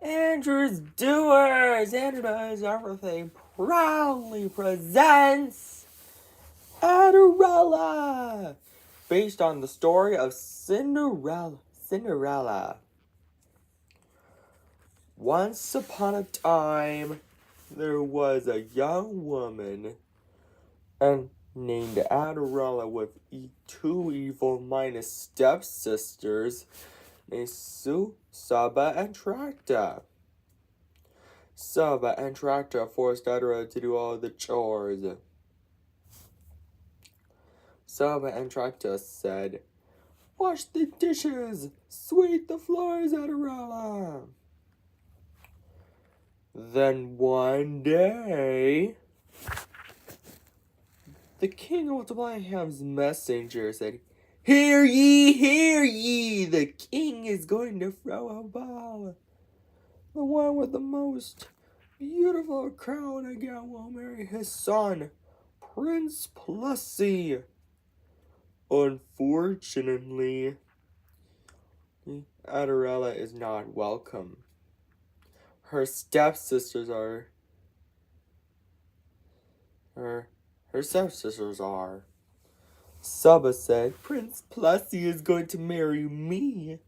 Andrew's Doers! Andrew Does Everything proudly presents Adderella! Based on the story of Cinderella. Once upon a time, there was a young woman named Adderella with two evil-minded stepsisters named Sue, Saba, and Tracta. Saba and Tracta forced Adderella to do all the chores. Saba and Tracta said, "Wash the dishes, sweep the floors, Adderella." Then one day, the king of Multiplyham's messenger said, hear ye, the king is going to throw a ball. The one with the most beautiful crown again will marry his son, Prince Plessy. Unfortunately, Adderella is not welcome. Her stepsisters are. Her stepsisters are. Saba said, Prince Plessy is going to marry me.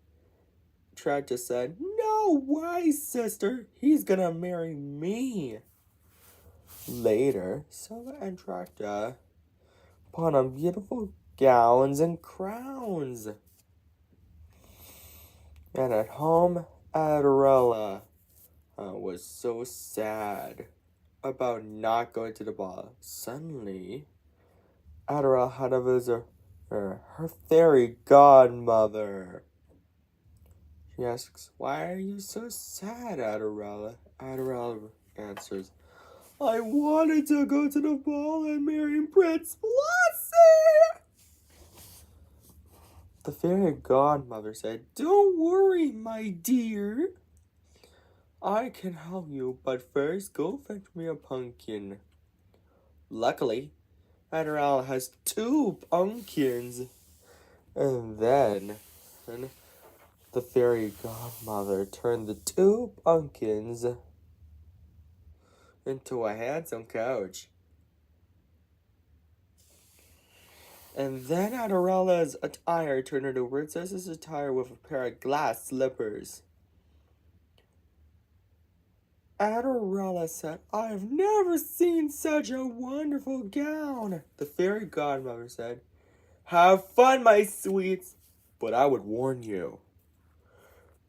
Tracta said, no way, sister. He's gonna marry me. Later, Saba and Tracta put on beautiful gowns and crowns. And at home, Adderella was so sad about not going to the ball. Suddenly, Adderella had a visitor, her fairy godmother. She asks, why are you so sad, Adderella? Adderella answers, I wanted to go to the ball and marry Prince Plessy. The fairy godmother said, don't worry, my dear. I can help you, but first go fetch me a pumpkin. Luckily, Adderella has 2 pumpkins. And then the fairy godmother turned the 2 pumpkins into a handsome couch. And then Adderella's attire turned into a princess's attire with a pair of glass slippers. Adderella said, I've never seen such a wonderful gown. The fairy godmother said, have fun, my sweets, but I would warn you.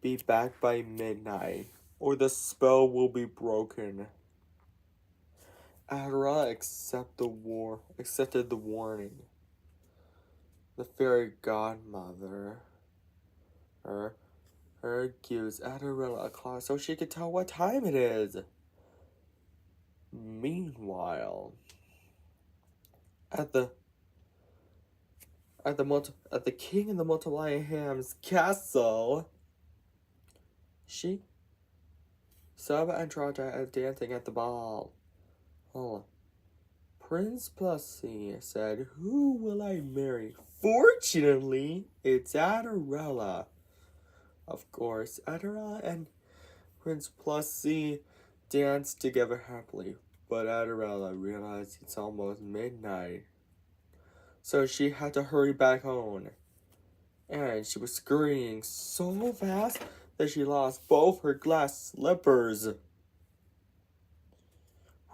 Be back by midnight, or the spell will be broken. Adderella accepted the warning. The fairy godmother gives Adderella a clock so she could tell what time it is. Meanwhile, at the king and the Multiplyham's castle, Saba and Tracta are dancing at the ball. Oh, Prince Plessy said, who will I marry? Fortunately, it's Adderella. Of course, Adderella and Prince Plessy danced together happily, but Adderella realized it's almost midnight. So she had to hurry back home. And she was scurrying so fast that she lost both her glass slippers.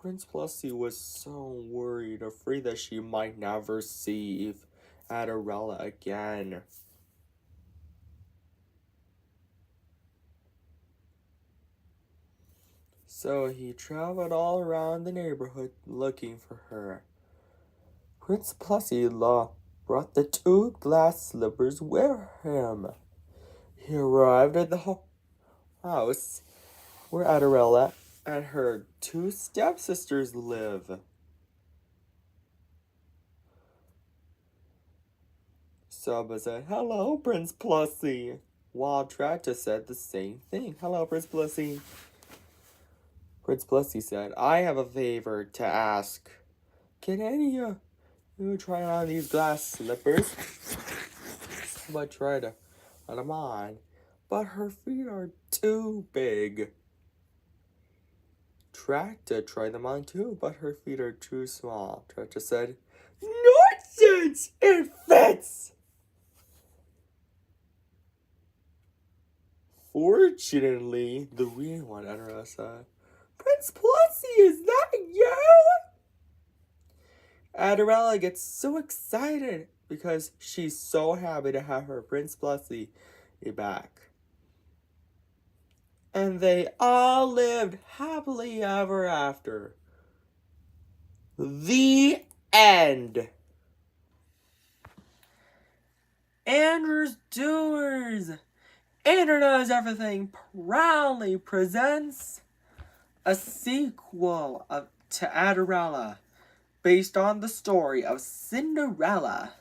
Prince Plessy was so worried, afraid that she might never see Adderella again. So he traveled all around the neighborhood looking for her. Prince Plessy brought the 2 glass slippers with him. He arrived at the house where Adderella and her 2 stepsisters live. Saba said, hello, Prince Plessy. While Tracta said the same thing. Hello, Prince Plessy. Prince Plessy said, I have a favor to ask. Can any of you try on these glass slippers? Saba tried to put them on, but her feet are too big. Tracta tried them on too, but her feet are too small. Tracta said, "Nonsense! It fits!" Fortunately, the real one, Adderella said, "Prince Plussy, is that you?" Adderella gets so excited because she's so happy to have her Prince Plussy back. And they all lived happily ever after. The end. Andrew's Doers. Andrew Knows Everything proudly presents a sequel to Adderella based on the story of Cinderella.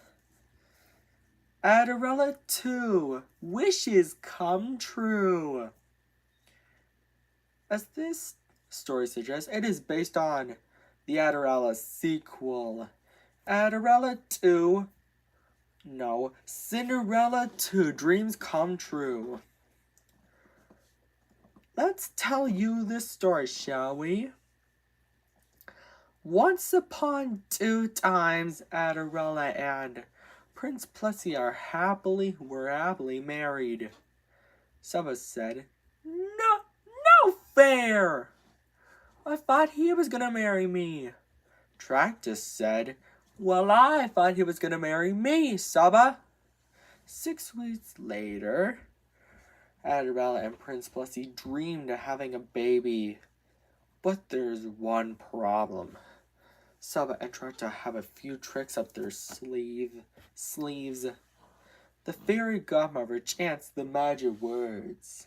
Adderella 2, Wishes Come True. As this story suggests, it is based on the Adderella sequel. Cinderella 2, Dreams Come True. Let's tell you this story, shall we? Once upon two times, Adderella and Prince Plussy were happily married. Saba said, No fair! I thought he was gonna marry me. Tractus said, Well, I thought he was gonna marry me, Saba. 6 weeks later, Adderella and Prince Plussy dreamed of having a baby. But there's one problem. Saba and Tracta have a few tricks up their sleeves. The fairy godmother chants the magic words.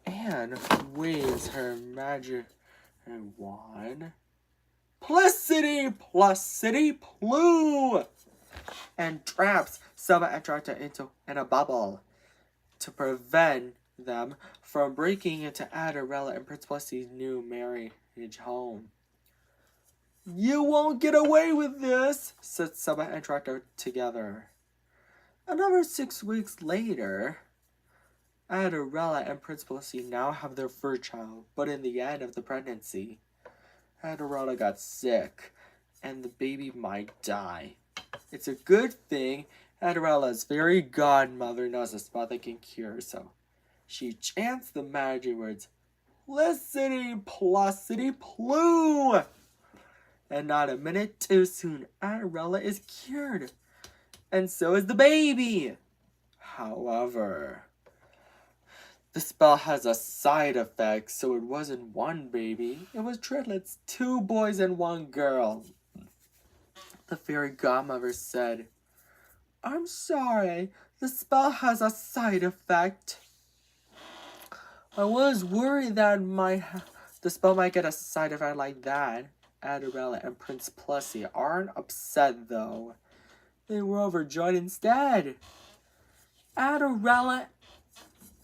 Anne waves her magic wand. Plussity, Plussity, Plue! And traps Saba and Tracta in a bubble to prevent them from breaking into Adderella and Prince Plussy's new marriage home. You won't get away with this, said Saba and Tracta together. Another 6 weeks later, Adderella and Prince Plussy now have their first child, but in the end of the pregnancy, Adderella got sick, and the baby might die. It's a good thing Adderella's fairy godmother knows a spot that can cure her, so she chants the magic words, Plussity, Plussity, Plue! And not a minute too soon, Adderella is cured. And so is the baby. However, the spell has a side effect, so it wasn't one baby. It was triplets, 2 boys and 1 girl. The fairy godmother said, I'm sorry, the spell has a side effect. I was worried that the spell might get a side effect like that. Adderella and Prince Plussy aren't upset, though. They were overjoyed instead. Adderella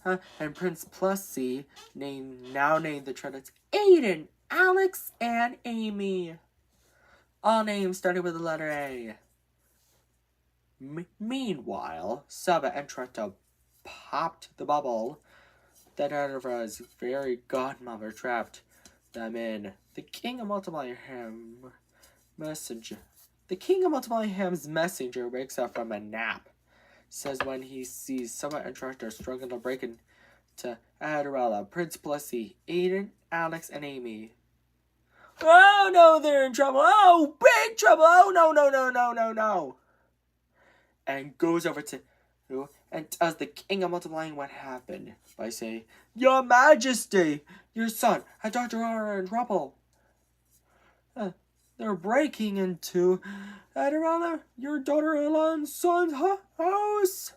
and Prince Plussy now named the triplets Aiden, Alex, and Amy. All names started with the letter A. Meanwhile, Saba and Tracta popped the bubble that Adderella's fairy godmother trapped them in. The King of Multiplying Ham's messenger wakes up from a nap. Says when he sees Saba and Tracta struggling to break into Adderella, Prince Plussy, Aiden, Alex, and Amy. Oh no, they're in trouble. Oh, big trouble. Oh no. And goes over to and tells the King of Multiplying what happened by saying, Your Majesty, your son and Dr. are in trouble. They're breaking into Adderella, your daughter-in-law and son's house.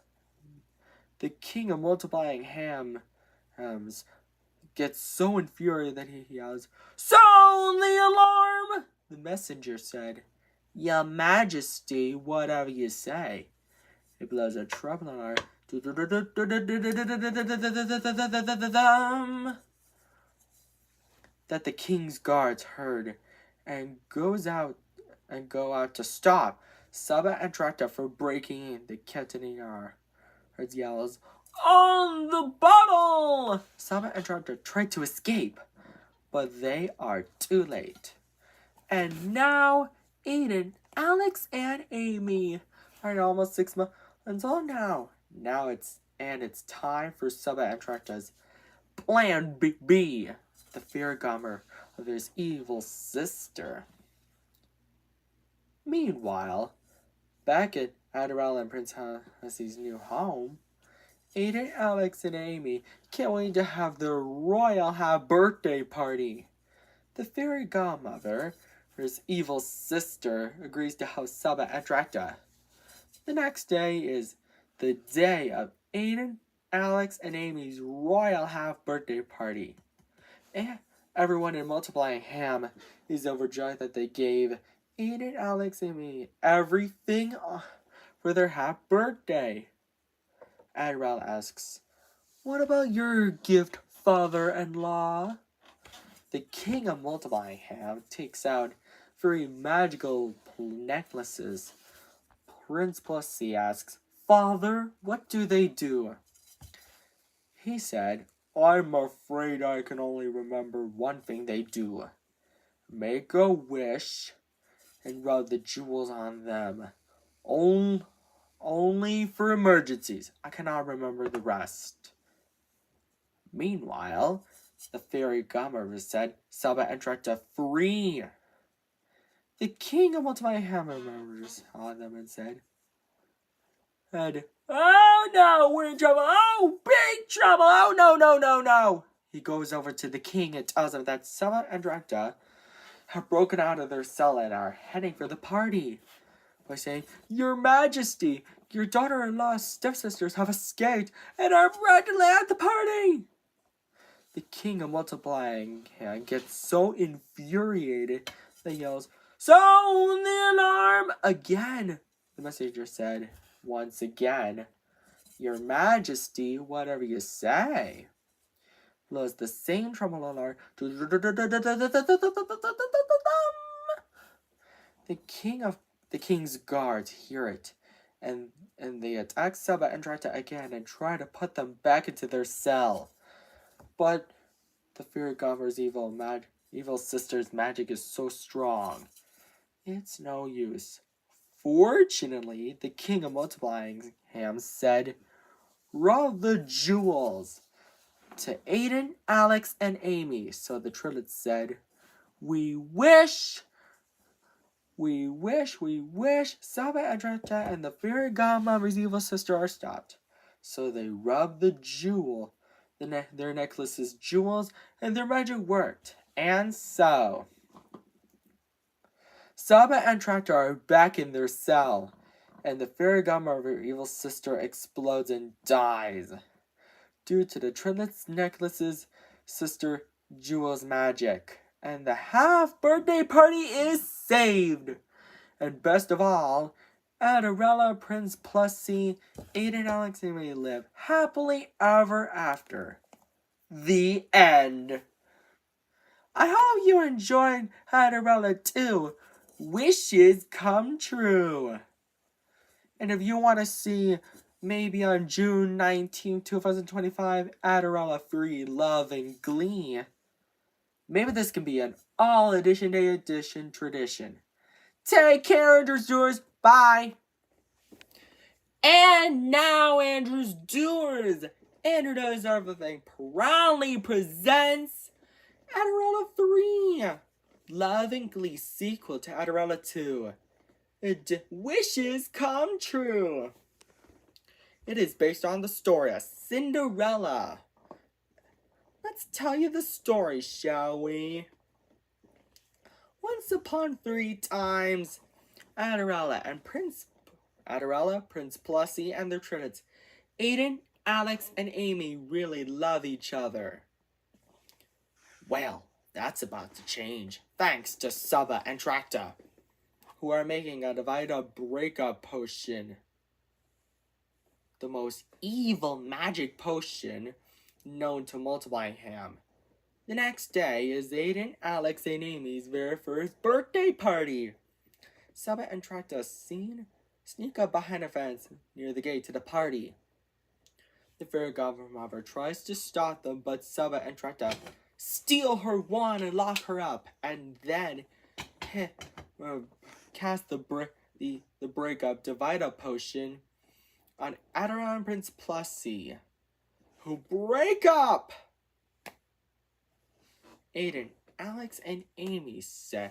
The King of Multiplying Hams gets so infuriated that he yells, Sound the alarm! The messenger said, Your Majesty, whatever you say. It blows a trumpet alarm. That the king's guards heard and go out to stop Saba and Tracta for breaking in. The Captain heard yells, On the bottle! Saba and Tracta tried to escape, but they are too late. And now, Aiden, Alex, and Amy are almost 6 months old now. It's time for Saba and Tracta's Plan B, the fear gummer of his evil sister. Meanwhile, back at Adderella and Prince Hussey's new home, Aiden, Alex, and Amy can't wait to have their royal birthday party. The fairy godmother, his evil sister, agrees to host Saba and Tracta. The next day is the day of Aiden, Alex, and Amy's royal birthday party. And everyone in Multiplying Ham is overjoyed that they gave Aiden, Alex, and Amy everything for their birthday. Adderella asks, "What about your gift, father-in-law?" The king of Multiplying Ham takes out very magical necklaces. Prince Plessy asks, "Father, what do they do?" He said, "I'm afraid I can only remember one thing they do. Make a wish and rub the jewels on them. Only for emergencies. I cannot remember the rest." Meanwhile, the fairy godmother said, "Saba and Tracta free." The king of Multiplying Ham remembers saw them and said, "Oh no, we're in trouble. Oh, big trouble. Oh no. He goes over to the king and tells him that Saba and Tracta have broken out of their cell and are heading for the party by saying, "Your Majesty, your daughter-in-law's stepsisters have escaped and are practically at the party." The king of Multiplying Ham gets so infuriated that he yells, "Sound the alarm!" Again. The messenger said, once again, "Your Majesty, whatever you say." Blows the same tremolo alarm. The king's guards hear it, and they attack Saba and Tracta again and try to put them back into their cell. But the fairy godmother's evil sister's magic is so strong, it's no use. Fortunately, the king of Multiplying Ham said, "Rub the jewels," to Aiden, Alex, and Amy. So the triplets said, we wish, Saba and Tracta and the fairy godmother's evil sister are stopped." So they rubbed their necklaces' jewels, and their magic worked. And so Saba and Tracta are back in their cell, and the fairy godmother evil sister explodes and dies due to the triplets' necklaces' sister Jewel's magic. And the birthday party is saved. And best of all, Adderella, Prince Plessy, Aiden, Alex, and Amy live happily ever after. The end. I hope you enjoyed Adderella too. Wishes come true. And if you want to see, maybe on June 19, 2025, Adderella Free Love and Glee, maybe this can be an all edition day edition tradition. Take care, Andrew's Doers. Bye. And now, Andrew's Doers. Andrew Does Everything proudly presents Adderella 3, Love and Glee sequel to Adderella 2. Wishes Come True. It is based on the story of Cinderella. Let's tell you the story, shall we? Once upon 3 times, Adderella, Prince Plessy, and their triplets, Aiden, Alex, and Amy really love each other. Well, that's about to change, thanks to Saba and Tracta, who are making a divide-up breakup potion. The most evil magic potion known to Multiplying Ham. The next day is Aiden, Alex, and Amy's very first birthday party. Saba and Tracta sneak up behind a fence near the gate to the party. The fairy godmother tries to stop them, but Saba and Tracta steal her wand and lock her up, and then cast the breakup divide up potion on Adderella and Prince Plessy, who break up. Aiden, Alex, and Amy say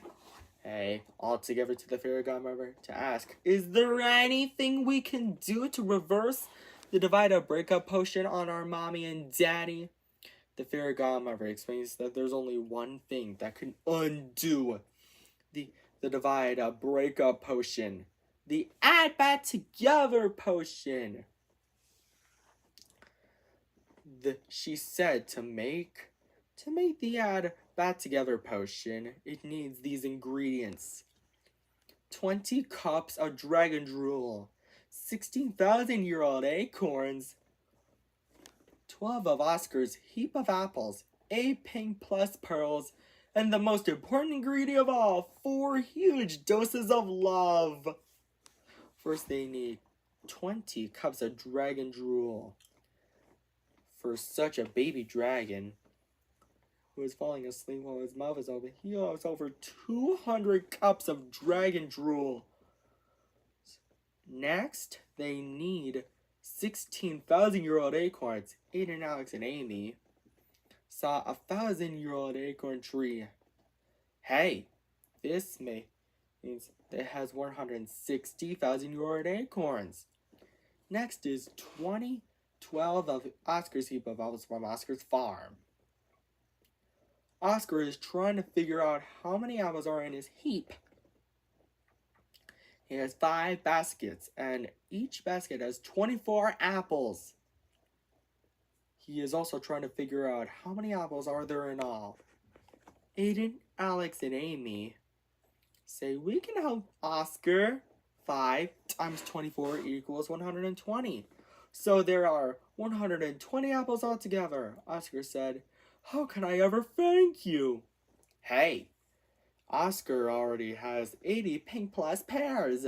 all together to the fairy godmother to ask, is there anything we can do to reverse the divide up breakup potion on our mommy and daddy? The fairy godmother explains that there's only one thing that can undo the divide up breakup potion. The add back together potion. She said to make the add back together potion, it needs these ingredients: 20 cups of dragon drool, 16,000-year-old acorns, 12 of Oscar's heap of apples, 8 pink plus pearls, and the most important ingredient of all, 4 huge doses of love. First, they need 20 cups of dragon drool. For such a baby dragon who is falling asleep while his mouth is open, he has over 200 cups of dragon drool. Next, they need 16,000-year-old acorns. Aiden, Alex, and Amy saw a 1,000-year-old acorn tree. Hey, this means it has 160,000-year-old acorns. Next is 12 of Oscar's heap of apples from Oscar's farm. Oscar is trying to figure out how many apples are in his heap. He has 5 baskets, and each basket has 24 apples. He is also trying to figure out how many apples are there in all. Aiden, Alex, and Amy say we can help Oscar. 5 times 24 equals 120. So there are 120 apples altogether. Oscar said, how can I ever thank you? Hey, Oscar already has 80 pink plus pears.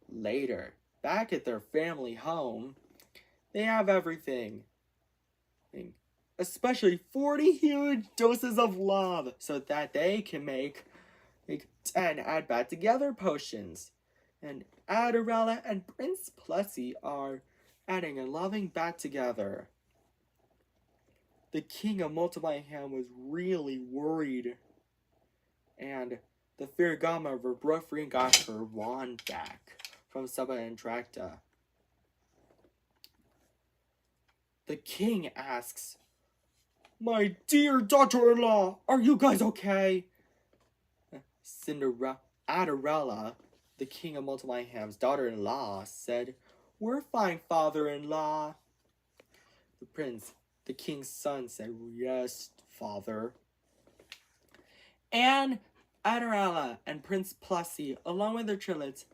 Later, back at their family home, they have everything, especially 40 huge doses of love, so that they can make 10 add back together potions. And Adderella and Prince Plessy are adding and loving back together. The king of Multiplication was really worried, and the fairy godmother broke free and got her wand back from Saba and Tracta. The king asks, my dear daughter-in-law, are you guys okay? Adderella, the king of Multiplication's daughter-in-law, said, we're fine, father-in-law. The king's son, said, yes, father. And Adderella and Prince Plessy, along with their triplets,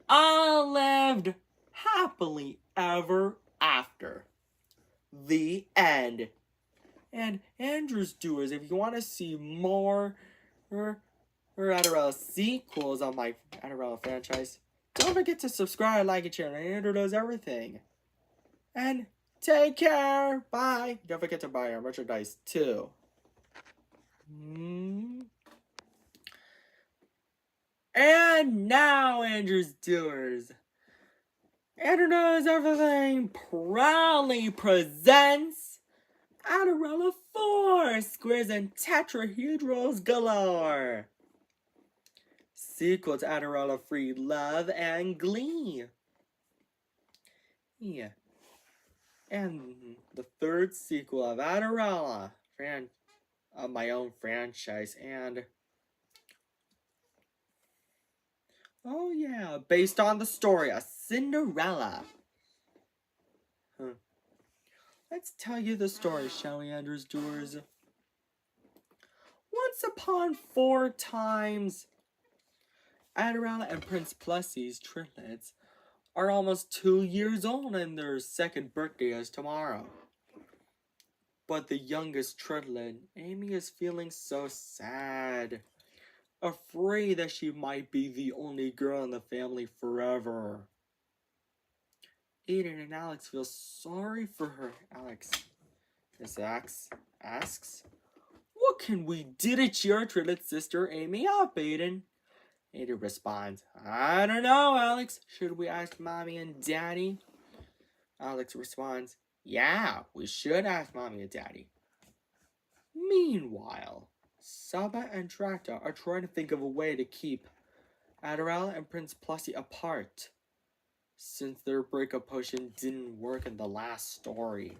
all lived happily ever after. The end. And Andrew's Doers, if you want to see more Adderella sequels on my Adderella franchise, don't forget to subscribe, like, and share. Andrew does everything. And take care. Bye. Don't forget to buy our merchandise too. And now, Andrew's Doers. Andrew Knows Everything proudly presents Adderella 4 Squares and Tetrahedrals Galore. Sequel to Adderella Free Love and Glee. Yeah. And the third sequel of Adderella, of my own franchise, and oh yeah, based on the story of Cinderella. Let's tell you the story, shall we, Andrew's Doers? Once upon 4 times, Adderella and Prince Plessy's triplets are almost 2 years old, and their second birthday is tomorrow. But the youngest triplet, Amy, is feeling so sad, afraid that she might be the only girl in the family forever. Aiden and Alex feel sorry for her. Alex asks, What can we do to cheer Trillet's sister Amy up, Aiden? Aiden responds, I don't know, Alex. Should we ask Mommy and Daddy? Alex responds, yeah, we should ask Mommy and Daddy. Meanwhile, Saba and Tracta are trying to think of a way to keep Adderella and Prince Plushy apart, since their breakup potion didn't work in the last story.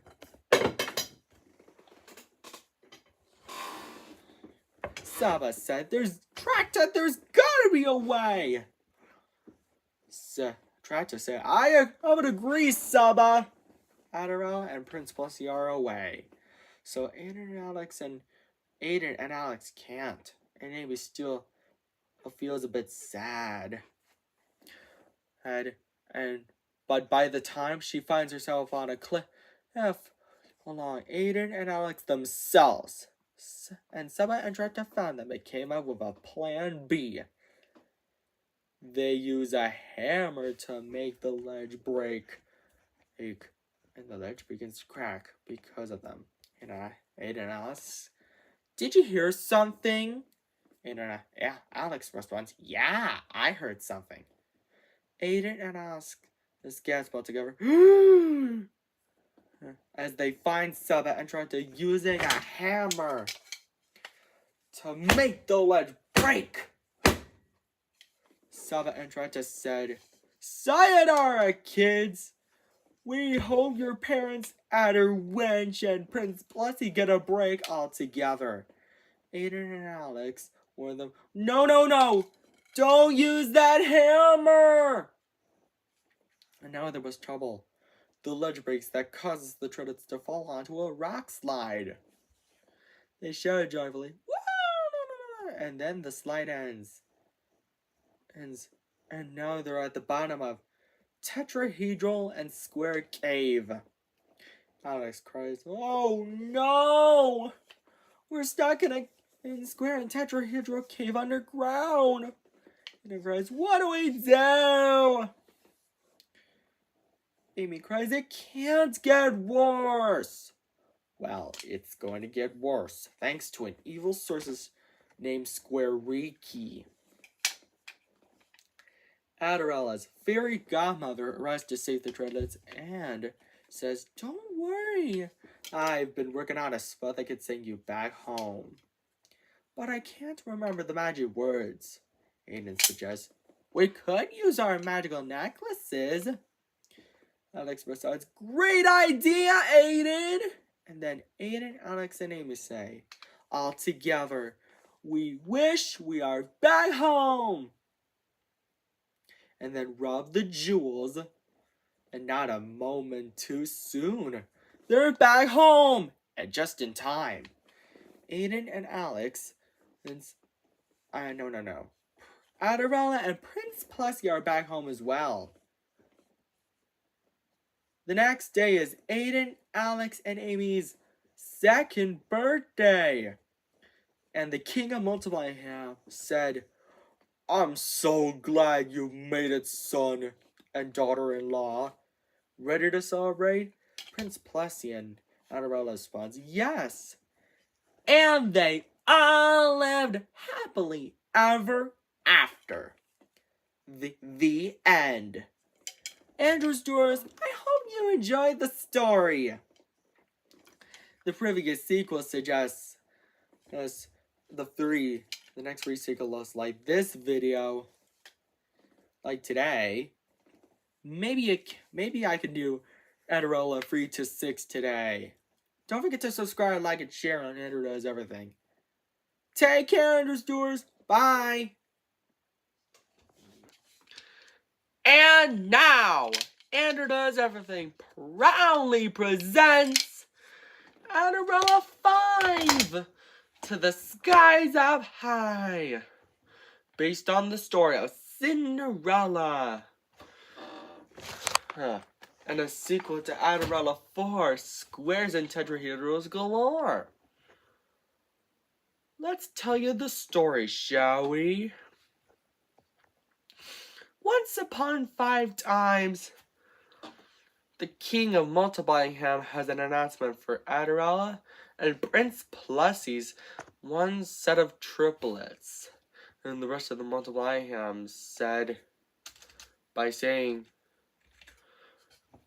Saba said, Tracta, there's gotta be a way! Tracta said, I would agree, Saba! Adderella and Prince Plushy are away. So Aiden and Alex can't. And Amy still feels a bit sad. But by the time she finds herself on a cliff along Aiden and Alex themselves, and Saba and Tracta found them, they came up with a plan B. They use a hammer to make the ledge break. And the ledge begins to crack because of them. Aiden and Alex, did you hear something? Yeah, Alex responds, yeah, I heard something. Aiden and Alex gasp all together as they find Saba and Tracta using a hammer to make the ledge break. Saba and Tracta said, sayonara, kids! We hope your parents, Adderwench and Prince Plushy, get a break altogether. Aiden and Alex warned them, no! Don't use that hammer! And now there was trouble. The ledge breaks that causes the Trillets to fall onto a rock slide. They shouted joyfully, woo! And then the slide ends. And now they're at the bottom of Tetrahedral and Square Cave. Alex cries, oh no! We're stuck in Square and Tetrahedral Cave underground. And he cries, what do we do? Amy cries, it can't get worse. Well, it's going to get worse, thanks to an evil sorceress named Squareki. Adderella's fairy godmother arrives to save the Dreadlets and says, don't worry, I've been working on a spell that could send you back home. But I can't remember the magic words. Aiden suggests, we could use our magical necklaces. Alex responds, great idea, Aiden! And then Aiden, Alex, and Amy say, all together, we wish we are back home! And then rub the jewels, and not a moment too soon. They're back home, and just in time. Aiden and Alex, no. Adderella and Prince Plushy are back home as well. The next day is Aiden, Alex, and Amy's second birthday. And the King of Multiplyham said, I'm so glad you made it, son and daughter-in-law. Ready to celebrate? Prince Plushy and Adderella responds, yes. And they all lived happily ever after. The end. Andrew Stores, I hope you enjoyed the story. The previous sequel suggests the next three sequels like this video, like today. Maybe I can do Adderella 3 to 6 today. Don't forget to subscribe, like, and share on Andrew Does Everything. Take care, Andrew Stores. Bye. And now, Andrew Does Everything proudly presents Adderella 5 to the skies up high, based on the story of Cinderella. And a sequel to Adderella 4, Squares and Tetrahedrals Galore. Let's tell you the story, shall we? Once upon 5 times, the King of Multiplyham has an announcement for Adderella and Prince Plussie's one set of triplets. And the rest of the Multiplyhams said by saying,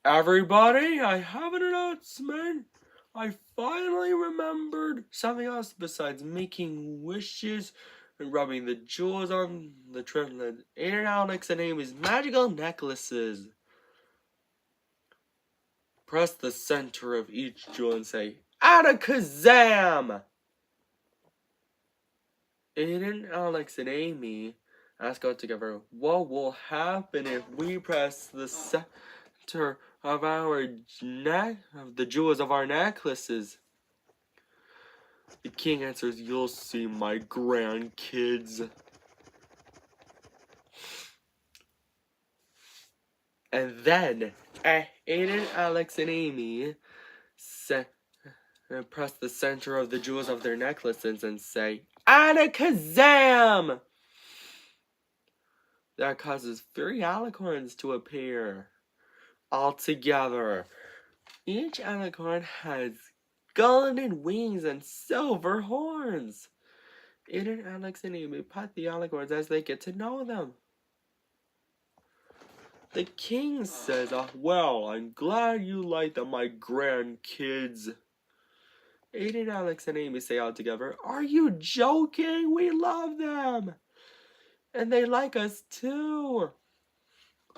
"Everybody, I have an announcement. I finally remembered something else besides making wishes and rubbing the jewels on the triplets. Aiden, Alex, and Amy's magical necklaces. Press the center of each jewel and say, Adakazam!" Aiden, Alex, and Amy ask out together, "What will happen if we press the center of the jewels of our necklaces?" The king answers, "You'll see, my grandkids." And then Aiden, Alex, and Amy press the center of the jewels of their necklaces and say, "Alakazam!" That causes 3 alicorns to appear all together. Each alicorn has golden wings and silver horns. Aiden, Alex, and Amy pet the alicorns as they get to know them. The king says, "Well, I'm glad you like them, my grandkids." Aiden, Alex, and Amy say all together, "Are you joking? We love them. And they like us too."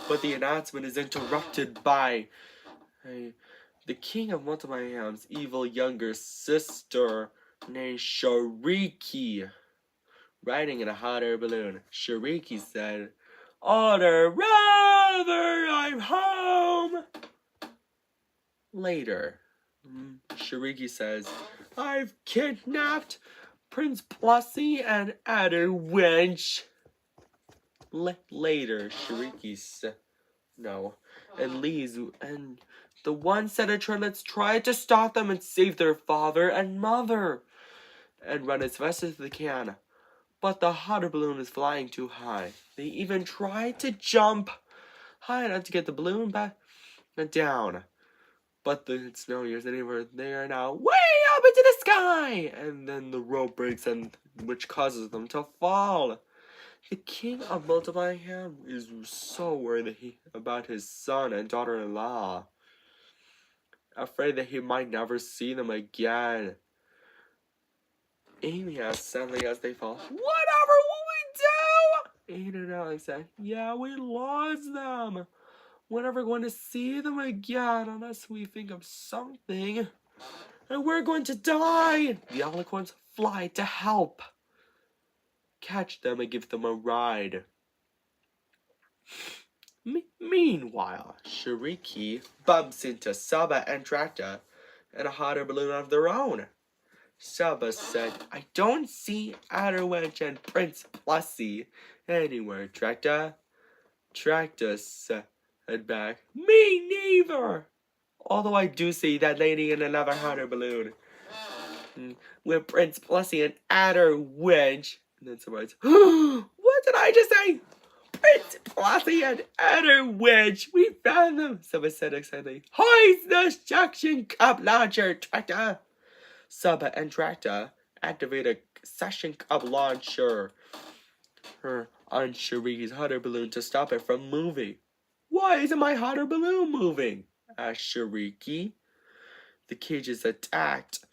But the announcement is interrupted by the king of Multiplyham's evil younger sister named Shariki, riding in a hot air balloon. Shariki said, "Order rather, I'm home." Later, Shariki says, "I've kidnapped Prince Plussie and Adderwench." Later, Shariki said, "No," and leaves, and the one set of triplets try to stop them and save their father and mother, and run as fast as they can. But the hot air balloon is flying too high. They even try to jump high enough to get the balloon back down. But it's no use anymore. They are now way up into the sky! And then the rope breaks, which causes them to fall. The king of Multiplyham is so worried about his son and daughter-in-law, afraid that he might never see them again. Amy asks sadly as they fall, "Whatever will we do?" Aiden and Alex said, "Yeah, we lost them. We're never going to see them again unless we think of something. And we're going to die." The alicorns fly to help catch them and give them a ride. Meanwhile, Shariki bumps into Saba and Tracta in a hot air balloon of their own. Saba said, "I don't see Adderwench and Prince Plussie anywhere, Tracta." Tracta said back, "Me neither. Although I do see that lady in another hot air balloon with Prince Plussie and Adderwench." And then somebody says, "What did I just say? Prince Plussie and Adderwench! We found them!" Saba said excitedly. "Hoist the suction cup launcher, Tracta!" Saba and Tracta activate a suction cup launcher on Shariki's hot air balloon to stop it from moving. "Why isn't my hot air balloon moving?" asked Shariki. The cage is attached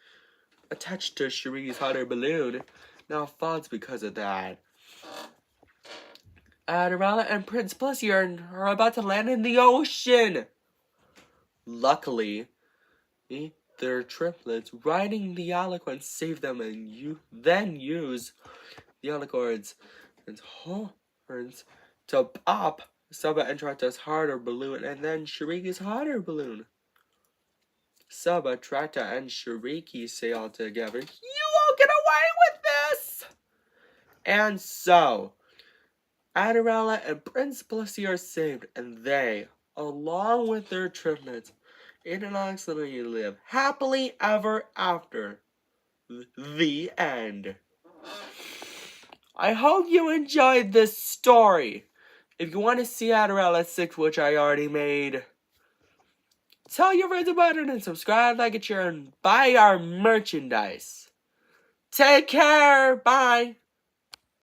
to Shariki's hot air balloon. Now falls because of that. Adderella and Prince Plussie are about to land in the ocean. Luckily, their triplets riding the alicorns save them, and then use the alicorns and horns to pop Saba and Tracta's hot air balloon and then Shariki's hot air balloon. Saba, Tracta, and Shariki say all together, "You won't get away with this!" And so, Adderella and Prince Plussie are saved, and they, along with their triplets, intellectually live happily ever after. The end. I hope you enjoyed this story. If you want to see Adderella 6, which I already made, Tell your friends about it and subscribe, like, and share, and buy our merchandise. Take care. Bye.